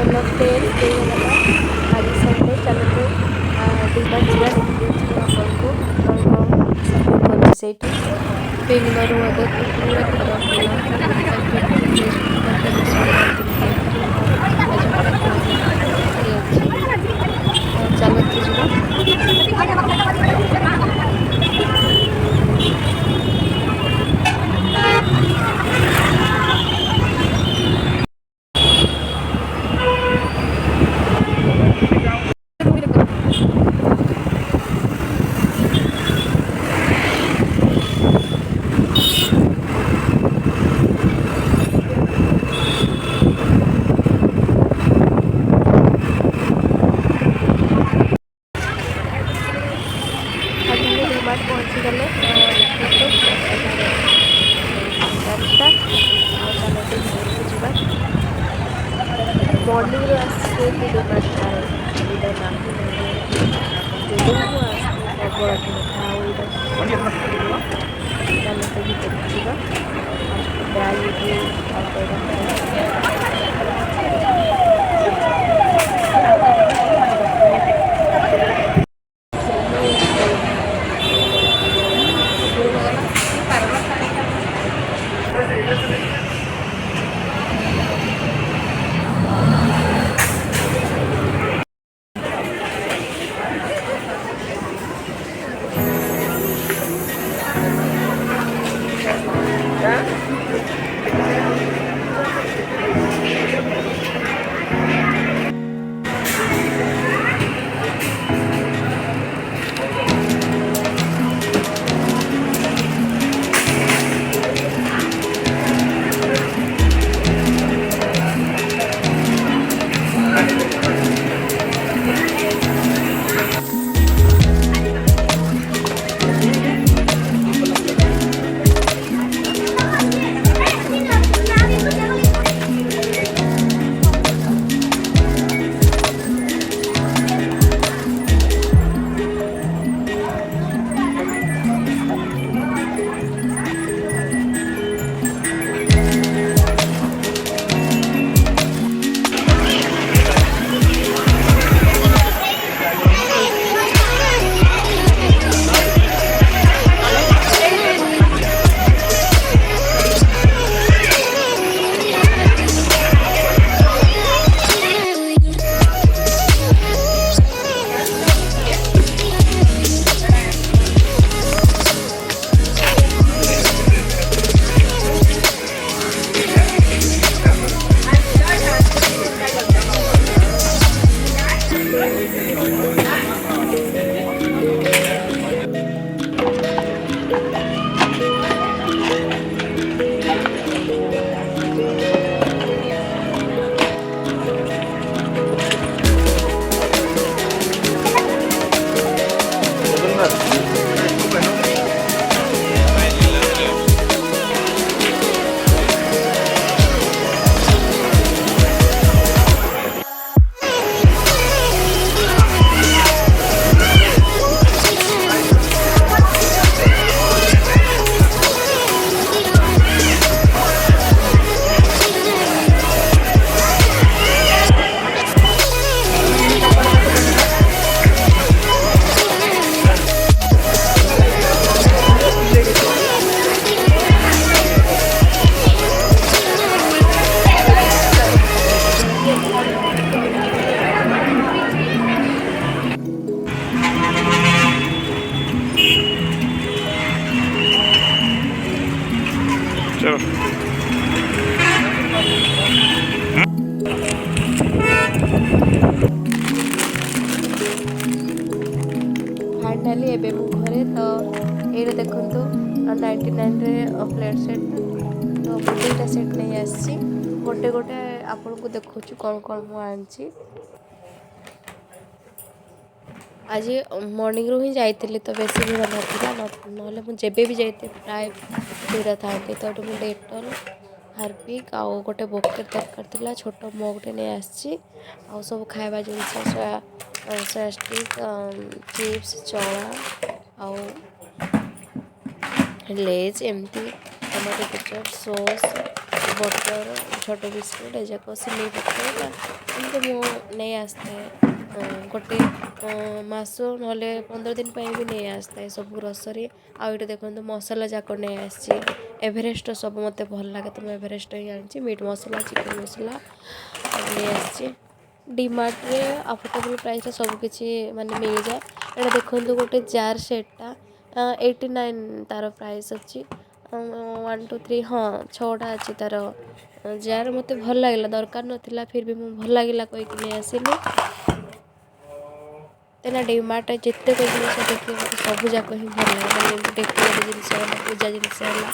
चलो तेल ହେଇଗଲା आज संडे चलते डिमार्ट ଯିବା ଦେଖିଦେଉଛି ଆପଣଙ୍କୁ କଣ କଣ ସପିଂ କରୁଛି ସେଇଠି ବେଙ୍ଗଲୋର ୱେଦର ତ ପୁରା ଖରାପ ହେଲା ଏଫେକ୍ଟ ଡ୍ରେସ୍ ପଟା ବି ଶୁଣୁନାହାନ୍ତି ମୁଁ ଯାଇଥିଲି ଆଜି ପୁରା ଖରା ଇଏ ଅଛି ତ ଚାଲନ୍ତୁ ଯିବା फाइनाली डीमार्ट पहुँचीगले देखो एगार 11ଟା ଆଉ ଚାଲନ୍ତୁ ଘରକୁ ଯିବା ମର୍ଣ୍ଣିଂରୁ ଆସିଛି ଡିମାର୍ଟ ପ୍ରାୟ ସୁବିଧା ନାହିଁ ନହେଲେ ଯେବେଠୁ ଆସିଛି ପ୍ରବଳ ଭିଡ଼ ଆଉ ଏଇଟା ସପିଂ କରିବ ଚାଲନ୍ତୁ ଭିତରକୁ ଯିବା ଫାଷ୍ଟ ବ୍ୟାଗ୍ ଏଠି ଅଳ୍ପ ରଖାହେଇଛି चलो फाइनाली एबे मु घरे तो ये देखो 99 प्लेट सेट तो दुईटा सेट नहीं आसी गोटे गोटे आपन को देखो कौन कौन मु आनी आज मॉर्निंग रू ही जाइली तो बेसी भिड़ नाला ना मुझे भी जाती प्राय भिड़ था तो मुझे डेटल हार्पिक आउ गोटे बकेट दरकार छोट मगटे नहीं आसी आउ सब खाଇବା जिनस सोया स्टिक चिप्स चला आउ लेज एमती टमाटो केचप सॉस बटर छोट बिस्कुट एजाक सिले पतर एमती ନେଇ ଆସିଥାଏ ଗୋଟେ ମାସ ନହେଲେ 15 ଦିନ ପାଇଁ ବି ନେଇ ଆସିଥାଏ ସବୁ ଗ୍ରୋସରୀ। ଆଉ ଏଇଠି ଦେଖନ୍ତୁ ମସଲା ଯାକ ନେଇ ଆସିଛି ଏଭରେଷ୍ଟ ସବୁ ମୋତେ ଭଲ ଲାଗେ ତ ମୁଁ ଏଭରେଷ୍ଟ ହିଁ ଆଣିଛି ମିଟ୍ ମସଲା ଚିକେନ୍ ମସଲା ନେଇ ଆସିଛି। ଡିମାର୍ଟରେ ଆଫୋର୍ଡେବଲ୍ ପ୍ରାଇସ୍ରେ ସବୁକିଛି ମାନେ ମିଳିଯାଏ। ଏଇଟା ଦେଖନ୍ତୁ ଗୋଟେ ଜାର୍ ସେଟ୍ଟା 89 ତାର ପ୍ରାଇସ୍ ଅଛି 1 2 3 ହଁ 6ଟା ଅଛି ତାର ଜାର୍। ମୋତେ ଭଲ ଲାଗିଲା ଦରକାର ନଥିଲା ଫିର୍ ବି ମୁଁ ଭଲ ଲାଗିଲା କହିକି ନେଇ ଆସିଲି। ତେନା ଡିମାର୍ଟରେ ଯେତେକ ଜିନିଷ ଦେଖିବେ ମୋତେ ସବୁ ଯାକ ହିଁ ଭଲ ଲାଗେ ମାନେ ଯେମିତି ଡେକୋରେଟ୍ ଜିନିଷ ହେଲା ପୂଜା ଜିନିଷ ହେଲା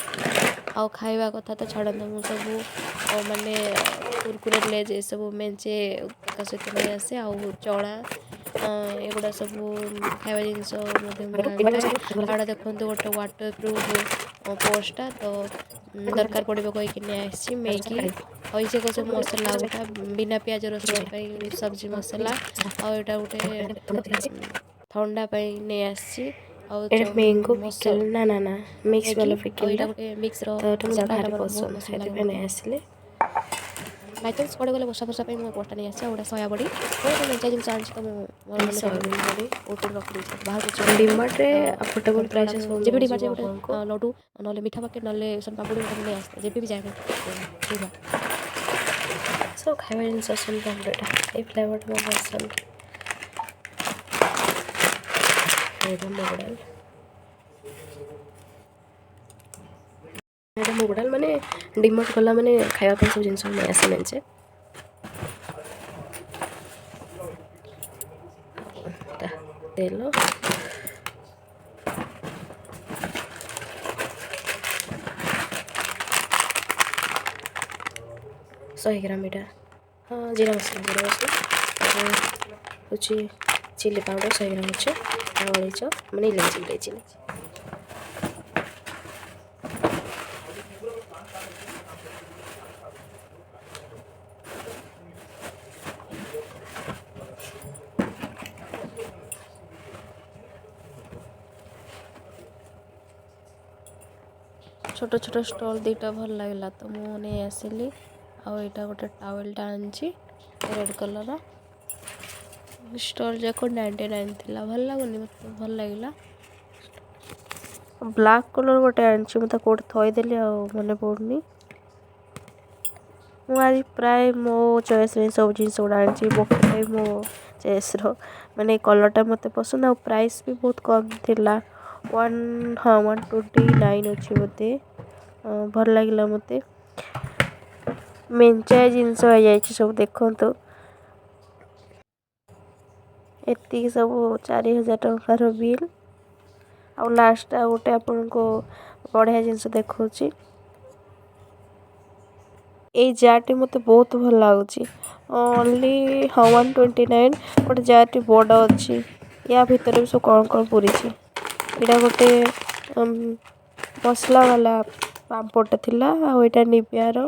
ଆଉ ଖାଇବା କଥା ତ ଛାଡ଼ନ୍ତୁ ମୁଁ ସବୁ ମାନେ କୁରକୁରେ ଲେଜ୍ ଏସବୁ ମେଞ୍ଚେ ଏକା ସହିତ ନେଇ ଆସେ। ଆଉ ଚଣା ଏଗୁଡ଼ା ସବୁ ଖାଇବା ଜିନିଷ ମଧ୍ୟ ମୁଁ ଆଣିଥାଏ। ଆଉ ଏଇଟା ଦେଖନ୍ତୁ ଗୋଟେ ୱାଟର୍ ପ୍ରୁଫ୍ ପର୍ସଟା ତ ଦରକାର ପଡ଼ିବ କହିକି ନେଇ ଆସିଛି। ମ୍ୟାଗି ଆଉ ଏଯାକ ସବୁ ମସଲା ଗୋଟା ବିନା ପିଆଜ ରସୁଣ ପାଇଁ ସବଜି ମସଲା। ଆଉ ଏଇଟା ଗୋଟେ ଥଣ୍ଡା ପାଇଁ ନେଇ ଆସିଛି। ଆଉ ଏଇଟା ମ୍ୟାଙ୍ଗୋ ପିକଲ୍ ନା ମିକ୍ସ ମ୍ୟାଗି ବାଲା ଆଉ ଏଇଟା ପିକଲ୍ଟା ଗୋଟେ ମିକ୍ସର ତ ଏଇଟା ମୋତେ ମସଲା ଏଇଟା ଭାରି ମୋର ବହୁତ ପସନ୍ଦ ପସନ୍ଦ ଲାଗେ ସେଥିପାଇଁ ମୋତେ। ନେଇ ଆସିଲି। ବାଇଚାନ୍ସ କୁଆଡ଼େ ଗଲେ ବର୍ଷା ଫର୍ଷା ପାଇଁ ମୁଁ ପୋଷ୍ଟ ନେଇ ଆସିଛି। ଆଉ ଗୋଟେ ସୟା ବଡ଼ି ଗୋଟେ ମେଞ୍ଚା ଜିନିଷ ଆଣିଛି ତ ମୁଁ ମୋର ମନେ ସୟାବିନ ପଡ଼ୁନି ବଡ଼ି କୋଉଠି ରଖିଦେଇଛି ତାକୁ ବାହାରକୁ ଅଛି ଗୋଟେ ଡିମାର୍ଟରେ ଆଫୋର୍ଡେବଲ୍ ଯନ୍ତ୍ରଣା ପ୍ରାଇସ୍ରେ ମୁଁ ସବୁ ଯେବେ ମିଳିଯିବ ଡିମାର୍ଟ ଗୋଟେ ଆପଣଙ୍କୁ। ଲଡ଼ୁ ନହେଲେ ମିଠା ପ୍ୟାକେଟ୍ ନହେଲେ ସୋନପାମ୍ପୁଡ଼ି ଗୋଟେ ମୁଁ ନେଇ ଆସିଥାଏ ଯେବେ ବି ଯାଏ ମୁଁ ଡିମାର୍ଟ। ସବୁ ଖାଇବା ଜିନିଷ ସୋନପାମ୍ପୁଡ଼ିଟା ଏଇ ଫ୍ଲେଭରଟା ମୋ ପସନ୍ଦ। ଏଇଟା ମୁଗ ଡାଲ ମାନେ ଡିମାର୍ଟ ଗଲା ମାନେ ଖାଇବା ପାଇଁ ସବୁ ଜିନିଷ ନେଇ ଆସେ ମେଞ୍ଚେ। ତେଲ 100 ଗ୍ରାମ ଏଇଟା ହଁ ଜିରା ମସଲା ହେଉଛି ଚିଲି ପାଉଡ଼ର 100 ଗ୍ରାମ ଅଛି। ଆଉ ଅଳେଇଚ ମାନେ ଇଲାଇଚି ଛୋଟ ଛୋଟ ଷ୍ଟଲ୍ ଦୁଇଟା ଭଲ ଲାଗିଲା ତ ମୁଁ ନେଇ ଆସିଲି। ଆଉ ଏଇଟା ଗୋଟେ ଟାୱେଲ୍ଟା ଆଣିଛି ରେଡ଼୍ କଲର୍ର। ଷ୍ଟଲ୍ ଯାକ 99 ଥିଲା ଭଲ ଲାଗୁନି ମୋତେ ଭଲ ଲାଗିଲା। ବ୍ଲାକ୍ କଲର୍ ଗୋଟେ ଆଣିଛି ମୁଁ ତାକୁ କୋଉଠି ଥୋଇଦେଲି ଆଉ ମନେ ପଡ଼ୁନି। ମୁଁ ଆଜି ପ୍ରାୟ ମୋ ଚଏସ୍ରେ ସବୁ ଜିନିଷ ଗୁଡ଼ା ଆଣିଛି ବହୁତ ମୋ ଚଏସ୍ର ମାନେ ଏ କଲର୍ଟା ମୋତେ ପସନ୍ଦ। ଆଉ ପ୍ରାଇସ୍ ବି ବହୁତ କମ୍ ଥିଲା 129 ଅଛି ବୋଧେ। ଭଲ ଲାଗିଲା ମୋତେ ମେଞ୍ଚାଏ ଜିନିଷ ହେଇଯାଇଛି ସବୁ ଦେଖନ୍ତୁ। ଏତିକି ସବୁ 4000 ଟଙ୍କାର ବିଲ୍। ଆଉ ଲାଷ୍ଟଟା ଗୋଟେ ଆପଣଙ୍କୁ ବଢ଼ିଆ ଜିନିଷ ଦେଖାଉଛି। ଏଇ ଜାର୍ଟି ମୋତେ ବହୁତ ଭଲ ଲାଗୁଛି ଓନ୍ଲି 129 ଗୋଟେ ଜାର୍ଟି ବଡ଼ ଅଛି। ୟା ଭିତରେ ବି ସବୁ କ'ଣ ପୁରିଛି। ଏଇଟା ଗୋଟେ ମସଲା ବାଲା ପାମ୍ପଡ଼ଟା ଥିଲା। ଆଉ ଏଇଟା ନିବିଆର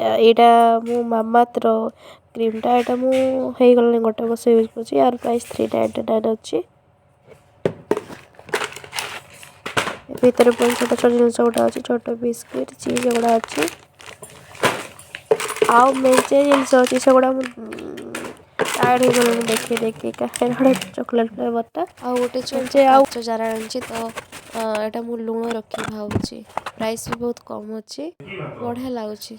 ଏଇଟା ମୋ ମାମାତ୍ର କ୍ରିମ୍ଟା ଏଇଟା ମୁଁ ହେଇଗଲାଣି ଗୋଟେ ବର୍ଷ ୟୁଜ୍ କରୁଛି। ୟାର ପ୍ରାଇସ୍ 399 ଅଛି। ଭିତରେ ପୁଣି ଛୋଟ ଛୋଟ ଜିନିଷ ଗୁଡ଼ା ଅଛି ଛୋଟ ବିସ୍କିଟ୍ ଚିଜ୍ ଗୁଡ଼ା ଅଛି। ଆଉ ମେଞ୍ଚେ ଜିନିଷ ଅଛି ସେଗୁଡ଼ା ମୁଁ ଟାୟାର୍ଡ଼ ହେଇଗଲିଣି ଦେଖି ଗୋଟେ ଚକୋଲେଟ୍ ଫ୍ଲେଭରଟା ଆଉ ଗୋଟେ ଛୋଟ କାଚ ଜାର ଆଣିଛି। ତ ଏଇଟା ମୁଁ ଲୁଣ ରଖିବି ଭାବୁଛି ପ୍ରାଇସ୍ ବି ବହୁତ କମ୍ ଅଛି ବଢ଼ିଆ ଲାଗୁଛି।